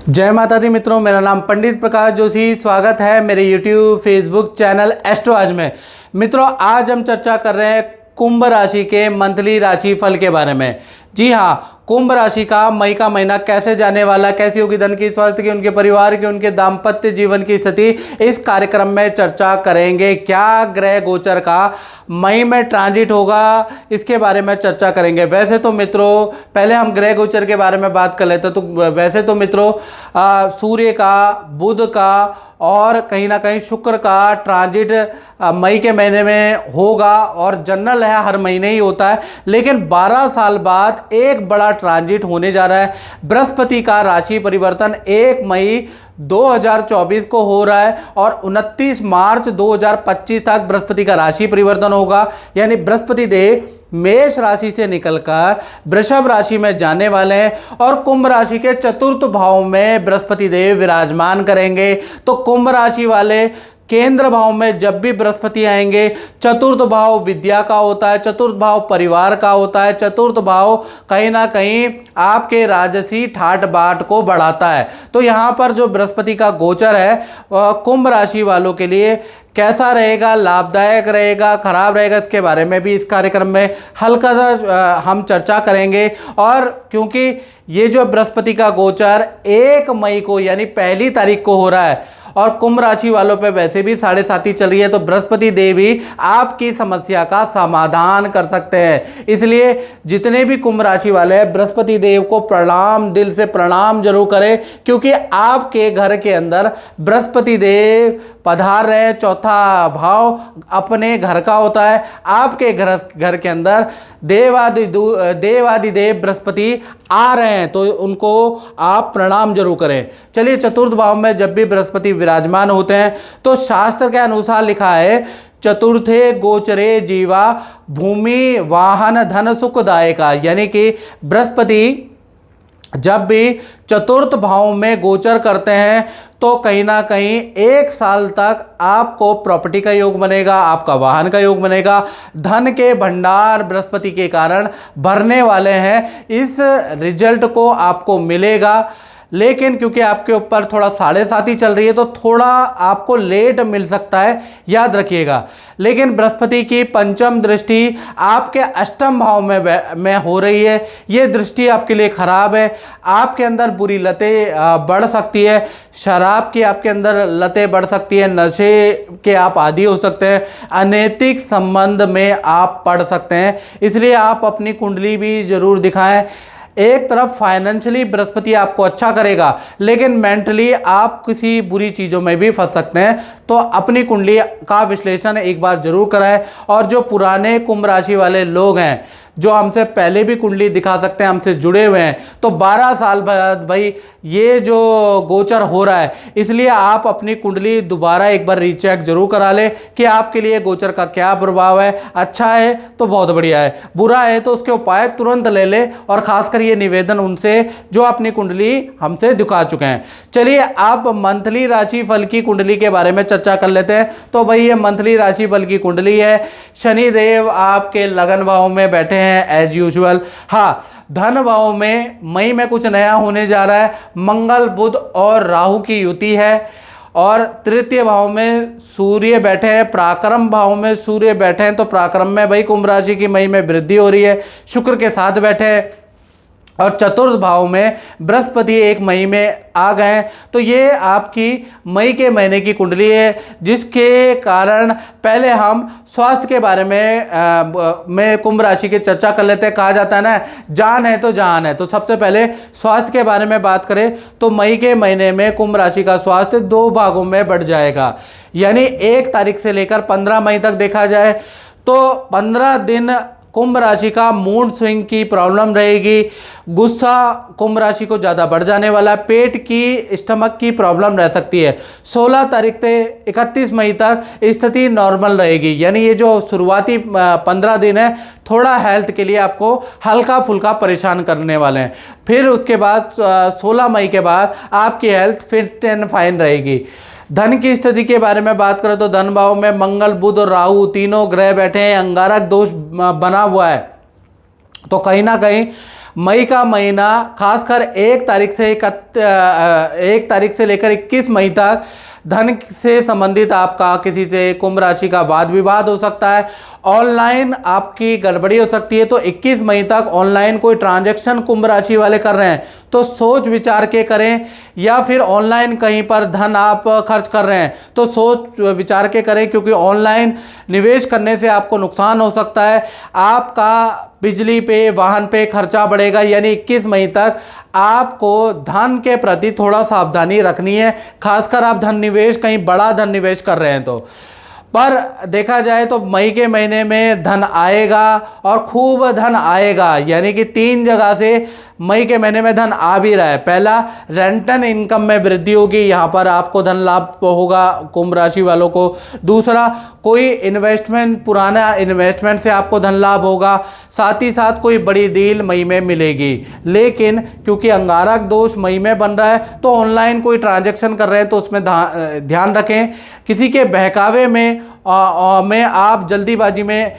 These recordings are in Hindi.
जय माता दी मित्रों, मेरा नाम पंडित प्रकाश जोशी। स्वागत है मेरे YouTube फेसबुक चैनल एस्ट्रोलॉज में। मित्रों, आज हम चर्चा कर रहे हैं कुंभ राशि के मंथली राशि फल के बारे में। जी हाँ, कुंभ राशि का मई का महीना कैसे जाने वाला, कैसी होगी धन की, स्वास्थ्य की, उनके परिवार की, उनके दाम्पत्य जीवन की स्थिति, इस कार्यक्रम में चर्चा करेंगे। क्या ग्रह गोचर का मई में ट्रांजिट होगा, इसके बारे में चर्चा करेंगे। वैसे तो मित्रों, पहले हम ग्रह गोचर के बारे में बात कर लेते हैं। तो वैसे तो मित्रों, सूर्य का, बुध का और कहीं ना कहीं शुक्र का ट्रांजिट मई के महीने में होगा और जनरल है, हर महीने ही होता है। लेकिन 12 साल बाद एक बड़ा ट्रांजिट होने जा रहा है। बृहस्पति का राशि परिवर्तन 1 मई 2024 को हो रहा है और 29 मार्च 2025 तक बृहस्पति का राशि परिवर्तन होगा। यानी बृहस्पति देव मेष राशि से निकलकर वृषभ राशि में जाने वाले हैं और कुंभ राशि के चतुर्थ भाव में बृहस्पति देव विराजमान करेंगे। तो कुंभ राशि वाले केंद्र भाव में जब भी बृहस्पति आएंगे, चतुर्थ भाव विद्या का होता है, चतुर्थ भाव परिवार का होता है, चतुर्थ भाव कहीं ना कहीं आपके राजसी ठाट बाट को बढ़ाता है। तो यहाँ पर जो बृहस्पति का गोचर है कुंभ राशि वालों के लिए कैसा रहेगा, लाभदायक रहेगा, खराब रहेगा, इसके बारे में भी इस कार्यक्रम में हल्का सा हम चर्चा करेंगे। और क्योंकि ये जो बृहस्पति का गोचर 1 मई को यानी पहली तारीख को हो रहा है और कुंभ राशि वालों पे वैसे भी 7.5 चल रही है, तो बृहस्पति देव ही आपकी समस्या का समाधान कर सकते हैं। इसलिए जितने भी कुंभ राशि वाले हैं, बृहस्पति देव को प्रणाम, दिल से प्रणाम जरूर करें, क्योंकि आपके घर के अंदर बृहस्पति देव पधार रहे हैं। चौथा भाव अपने घर का होता है। आपके घर के अंदर देवादिदेव बृहस्पति आ रहे हैं, तो उनको आप प्रणाम जरूर करें। चलिए, चतुर्थ भाव में जब भी बृहस्पति विराजमान होते हैं तो शास्त्र के अनुसार लिखा है, चतुर्थे गोचरे जीवा भूमि वाहन धन सुखदायका। यानी कि बृहस्पति जब भी चतुर्थ भाव में गोचर करते हैं तो कहीं ना कहीं 1 साल तक आपको प्रॉपर्टी का योग बनेगा, आपका वाहन का योग बनेगा। धन के भंडार बृहस्पति के कारण भरने वाले हैं, इस रिजल्ट को आपको मिलेगा। लेकिन क्योंकि आपके ऊपर थोड़ा 7.5 चल रही है तो थोड़ा आपको लेट मिल सकता है, याद रखिएगा। लेकिन बृहस्पति की पंचम दृष्टि आपके अष्टम भाव में हो रही है। ये दृष्टि आपके लिए खराब है। आपके अंदर बुरी लतें बढ़ सकती है, शराब की आपके अंदर लतें बढ़ सकती है, नशे के आप आदी हो सकते हैं, अनैतिक संबंध में आप पड़ सकते हैं। इसलिए आप अपनी कुंडली भी जरूर दिखाएं। एक तरफ फाइनेंशियली बृहस्पति आपको अच्छा करेगा, लेकिन मेंटली आप किसी बुरी चीज़ों में भी फंस सकते हैं। तो अपनी कुंडली का विश्लेषण एक बार जरूर कराएं। और जो पुराने कुंभ राशि वाले लोग हैं, जो हमसे पहले भी कुंडली दिखा सकते हैं, हमसे जुड़े हुए हैं, तो 12 साल बाद भाई ये जो गोचर हो रहा है, इसलिए आप अपनी कुंडली दोबारा एक बार रीचेक जरूर करा लें कि आपके लिए गोचर का क्या प्रभाव है। अच्छा है तो बहुत बढ़िया है, बुरा है तो उसके उपाय तुरंत ले लें। और खासकर ये निवेदन उनसे जो अपनी कुंडली हमसे दिखा चुके हैं। चलिए, आप मंथली राशि फल की कुंडली के बारे में चर्चा कर लेते हैं। तो भाई ये मंथली राशि फल की कुंडली है। शनिदेव आपके लगन भाव में बैठे हैं एज यूजुअल। हाँ, धन भाव में मई में कुछ नया होने जा रहा है। मंगल, बुध और राहु की युति है और तृतीय भाव में सूर्य बैठे हैं, पराक्रम भाव में सूर्य बैठे हैं। तो पराक्रम में भाई कुंभ राशि की मई में वृद्धि हो रही है, शुक्र के साथ बैठे हैं। और चतुर्थ भाव में बृहस्पति 1 मई में आ गए। तो ये आपकी मई के महीने की कुंडली है, जिसके कारण पहले हम स्वास्थ्य के बारे में कुंभ राशि की चर्चा कर लेते हैं। कहा जाता है ना, जान है तो जान है। तो सबसे पहले स्वास्थ्य के बारे में बात करें तो मई के महीने में कुंभ राशि का स्वास्थ्य 2 भागों में बढ़ जाएगा। यानी 1 तारीख से लेकर 15 मई तक देखा जाए तो 15 दिन कुंभ राशि का मूड स्विंग की प्रॉब्लम रहेगी। गुस्सा कुंभ राशि को ज़्यादा बढ़ जाने वाला, पेट की, स्टमक की प्रॉब्लम रह सकती है। 16 तारीख से 31 मई तक स्थिति नॉर्मल रहेगी। यानी ये जो शुरुआती 15 दिन है, थोड़ा हेल्थ के लिए आपको हल्का फुल्का परेशान करने वाले हैं। फिर उसके बाद 16 मई के बाद आपकी हेल्थ फिट एंड फाइन रहेगी। धन की स्थिति के बारे में बात करें तो धन भाव में मंगल, बुध और राहु तीनों ग्रह बैठे हैं। अंगारक दोष बना हुआ है, तो कहीं ना कहीं मई का महीना खासकर 1 तारीख से लेकर 21 मई तक धन से संबंधित आपका किसी से कुंभ राशि का वाद विवाद हो सकता है, ऑनलाइन आपकी गड़बड़ी हो सकती है। तो 21 मई तक ऑनलाइन कोई ट्रांजैक्शन कुंभ राशि वाले कर रहे हैं तो सोच विचार के करें, या फिर ऑनलाइन कहीं पर धन आप खर्च कर रहे हैं तो सोच विचार के करें, क्योंकि ऑनलाइन निवेश करने से आपको नुकसान हो सकता है। आपका बिजली पे, वाहन पे खर्चा बढ़ेगा, यानी 21 मई तक आपको धन के प्रति थोड़ा सावधानी रखनी है, खासकर आप धन निवेश, कहीं बड़ा धन निवेश कर रहे हैं तो। पर देखा जाए तो मई के महीने में धन आएगा और खूब धन आएगा, यानी कि 3 जगह से मई के महीने में धन आ भी रहा है। पहला, रेंटल इनकम में वृद्धि होगी, यहाँ पर आपको धन लाभ होगा कुंभ राशि वालों को। दूसरा, कोई इन्वेस्टमेंट, पुराना इन्वेस्टमेंट से आपको धन लाभ होगा। साथ ही साथ कोई बड़ी डील मई में मिलेगी। लेकिन क्योंकि अंगारक दोष मई में बन रहा है तो ऑनलाइन कोई ट्रांजैक्शन कर रहे हैं तो उसमें ध्यान रखें। किसी के बहकावे में आप जल्दीबाजी में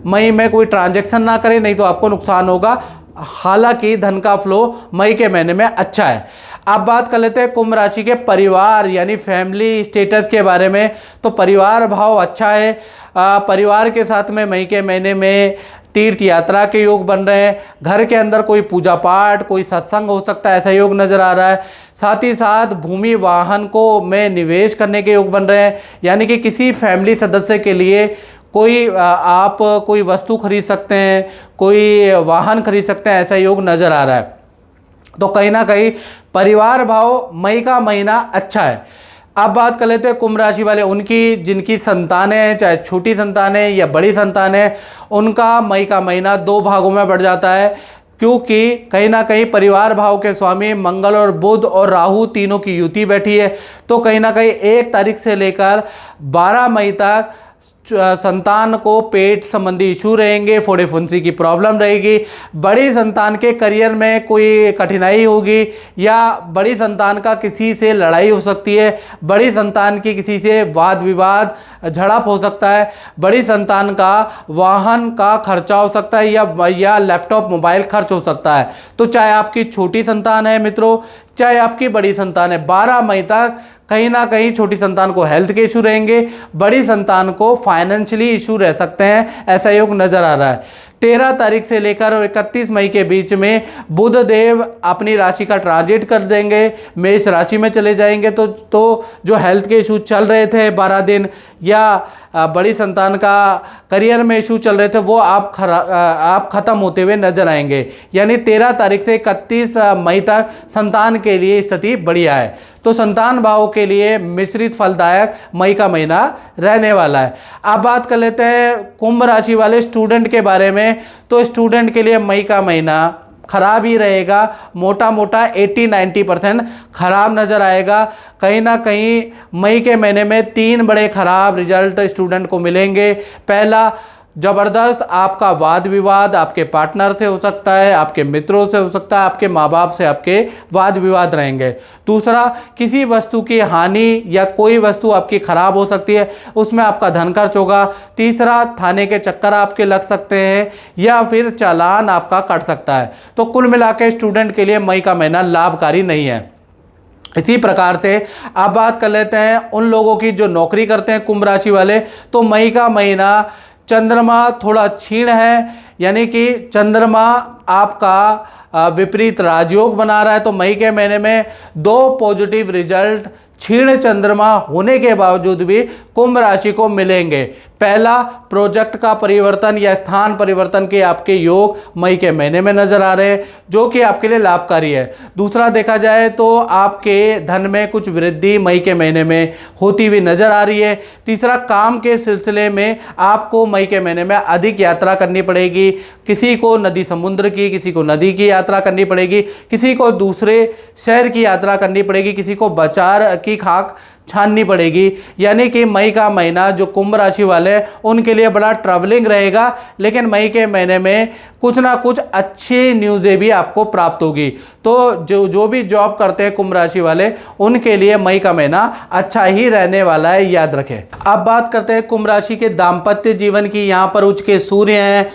मई में कोई ट्रांजैक्शन ना करें, नहीं तो आपको नुकसान होगा। हालांकि धन का फ्लो मई के महीने में अच्छा है। अब बात कर लेते हैं कुंभ राशि के परिवार यानी फैमिली स्टेटस के बारे में। तो परिवार भाव अच्छा है। परिवार के साथ में मई के महीने में तीर्थ यात्रा के योग बन रहे हैं। घर के अंदर कोई पूजा पाठ, कोई सत्संग हो सकता है, ऐसा योग नज़र आ रहा है। साथ ही साथ भूमि वाहन को में निवेश करने के योग बन रहे हैं, यानी कि किसी फैमिली सदस्य के लिए आप कोई वस्तु खरीद सकते हैं, कोई वाहन खरीद सकते हैं, ऐसा योग नज़र आ रहा है। तो कहीं ना कहीं परिवार भाव मई का महीना अच्छा है। अब बात कर लेते हैं कुंभ राशि वाले, उनकी जिनकी संतानें हैं, चाहे छोटी संतानें या बड़ी संतानें, उनका मई का महीना 2 भागों में बढ़ जाता है, क्योंकि कहीं ना कहीं परिवार भाव के स्वामी मंगल और बुध और राहु तीनों की युति बैठी है। तो कहीं ना कहीं 1 तारीख से लेकर 12 मई तक संतान को पेट संबंधी इशू रहेंगे, फोड़े फुंसी की प्रॉब्लम रहेगी। बड़ी संतान के करियर में कोई कठिनाई होगी, या बड़ी संतान का किसी से लड़ाई हो सकती है, बड़ी संतान की किसी से वाद विवाद झड़प हो सकता है, बड़ी संतान का वाहन का खर्चा हो सकता है, या लैपटॉप मोबाइल खर्च हो सकता है। तो चाहे आपकी छोटी संतान है मित्रों, चाहे आपकी बड़ी संतान है, 12 मई तक कहीं ना कहीं छोटी संतान को हेल्थ के इशू रहेंगे, बड़ी संतान को फाइनेंशियली इशू रह सकते हैं, ऐसा योग नजर आ रहा है। 13 तारीख से लेकर 31 मई के बीच में बुध देव अपनी राशि का ट्रांजिट कर देंगे, मेष राशि में चले जाएंगे। तो जो हेल्थ के इशू चल रहे थे 12 दिन, या बड़ी संतान का करियर में इशू चल रहे थे, वो आप ख़त्म होते हुए नजर आएंगे। यानी 13 तारीख से 31 मई तक संतान के लिए स्थिति बढ़िया है। तो संतान भाव के लिए मिश्रित फलदायक मई का महीना रहने वाला है। अब बात कर लेते हैं कुंभ राशि वाले स्टूडेंट के बारे में। तो स्टूडेंट के लिए मई का महीना खराब ही रहेगा, मोटा मोटा 80-90% खराब नज़र आएगा। कहीं ना कहीं मई के महीने में 3 बड़े खराब रिजल्ट स्टूडेंट को मिलेंगे। पहला, ज़बरदस्त आपका वाद विवाद आपके पार्टनर से हो सकता है, आपके मित्रों से हो सकता है, आपके माँ बाप से आपके वाद विवाद रहेंगे। दूसरा, किसी वस्तु की हानि या कोई वस्तु आपकी खराब हो सकती है, उसमें आपका धन खर्च होगा। तीसरा, थाने के चक्कर आपके लग सकते हैं, या फिर चालान आपका कट सकता है। तो कुल मिला के स्टूडेंट के लिए मई का महीना लाभकारी नहीं है। इसी प्रकार से अब बात कर लेते हैं उन लोगों की जो नौकरी करते हैं कुंभ राशि वाले। तो मई का महीना चंद्रमा थोड़ा क्षीण है, यानी कि चंद्रमा आपका विपरीत राजयोग बना रहा है। तो मई के महीने में 2 पॉजिटिव रिजल्ट क्षीण चंद्रमा होने के बावजूद भी कुंभ राशि को मिलेंगे। पहला, प्रोजेक्ट का परिवर्तन या स्थान परिवर्तन के आपके योग मई के महीने में नजर आ रहे हैं, जो कि आपके लिए लाभकारी है। दूसरा, देखा जाए तो आपके धन में कुछ वृद्धि मई के महीने में होती हुई नजर आ रही है। तीसरा, काम के सिलसिले में आपको मई के महीने में अधिक यात्रा करनी पड़ेगी। किसी को नदी समुद्र की, किसी को नदी की यात्रा करनी पड़ेगी, किसी को दूसरे शहर की यात्रा करनी पड़ेगी, किसी को बाजार की खाक छाननी पड़ेगी। यानी कि मई का महीना जो कुंभ राशि वाले उनके लिए बड़ा ट्रैवलिंग रहेगा, लेकिन मई के महीने में कुछ ना कुछ अच्छी न्यूज़ें भी आपको प्राप्त होगी। तो जो भी जॉब करते हैं कुंभ राशि वाले, उनके लिए मई का महीना अच्छा ही रहने वाला है, याद रखें। अब बात करते हैं कुंभ राशि के दाम्पत्य जीवन की। यहाँ पर उच्च के सूर्य हैं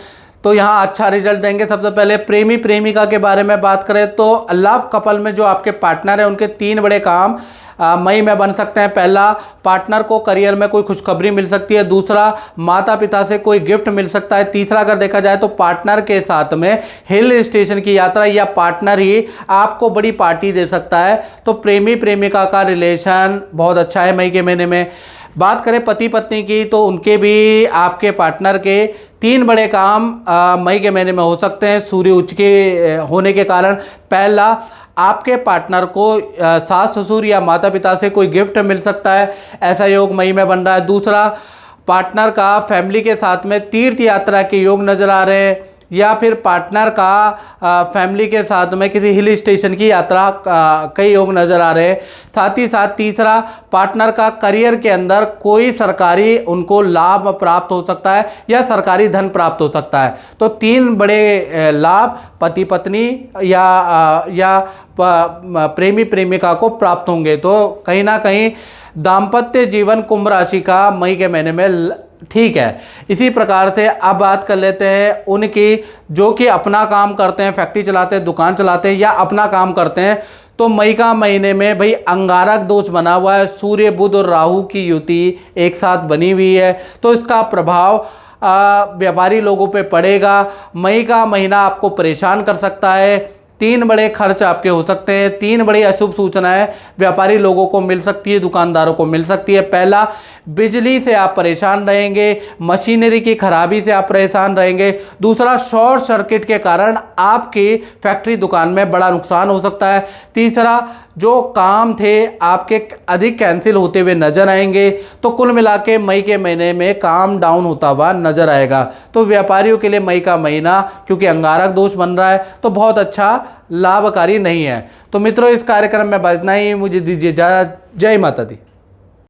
तो यहाँ अच्छा रिजल्ट देंगे। सबसे पहले प्रेमी प्रेमिका के बारे में बात करें तो लव कपल में जो आपके पार्टनर है उनके 3 बड़े काम मई में बन सकते हैं। पहला, पार्टनर को करियर में कोई खुशखबरी मिल सकती है। दूसरा, माता पिता से कोई गिफ्ट मिल सकता है। तीसरा, अगर देखा जाए तो पार्टनर के साथ में हिल स्टेशन की यात्रा या पार्टनर ही आपको बड़ी पार्टी दे सकता है। तो प्रेमी प्रेमिका का रिलेशन बहुत अच्छा है मई के महीने में। बात करें पति पत्नी की तो उनके भी आपके पार्टनर के 3 बड़े काम मई के महीने में हो सकते हैं सूर्य उच्च के होने के कारण। पहला, आपके पार्टनर को सास ससुर या माता पिता से कोई गिफ्ट मिल सकता है, ऐसा योग मई में बन रहा है। दूसरा, पार्टनर का फैमिली के साथ में तीर्थ यात्रा के योग नज़र आ रहे हैं, या फिर पार्टनर का फैमिली के साथ में किसी हिल स्टेशन की यात्रा कई योग नज़र आ रहे हैं। साथ ही साथ तीसरा, पार्टनर का करियर के अंदर कोई सरकारी उनको लाभ प्राप्त हो सकता है या सरकारी धन प्राप्त हो सकता है। तो 3 बड़े लाभ पति पत्नी या प्रेमी प्रेमिका को प्राप्त होंगे। तो कहीं ना कहीं दाम्पत्य जीवन कुंभ राशि का मई के महीने में ठीक है। इसी प्रकार से अब बात कर लेते हैं उनकी जो कि अपना काम करते हैं, फैक्ट्री चलाते हैं, दुकान चलाते हैं या अपना काम करते हैं। तो मई का महीने में भाई अंगारक दोष बना हुआ है, सूर्य बुध और राहु की युति एक साथ बनी हुई है, तो इसका प्रभाव व्यापारी लोगों पे पड़ेगा। मई का महीना आपको परेशान कर सकता है। 3 बड़े खर्च आपके हो सकते हैं। 3 बड़ी अशुभ सूचनाएं व्यापारी लोगों को मिल सकती है, दुकानदारों को मिल सकती है। पहला, बिजली से आप परेशान रहेंगे, मशीनरी की खराबी से आप परेशान रहेंगे। दूसरा, शॉर्ट सर्किट के कारण आपकी फैक्ट्री दुकान में बड़ा नुकसान हो सकता है। तीसरा, जो काम थे आपके अधिक कैंसिल होते हुए नजर आएंगे। तो कुल मिला के मई के महीने में काम डाउन होता हुआ नजर आएगा। तो व्यापारियों के लिए मई का महीना क्योंकि अंगारक दोष बन रहा है तो बहुत अच्छा लाभकारी नहीं है। तो मित्रों, इस कार्यक्रम में बस इतना ही। मुझे दीजिए इजाजत। जय माता दी।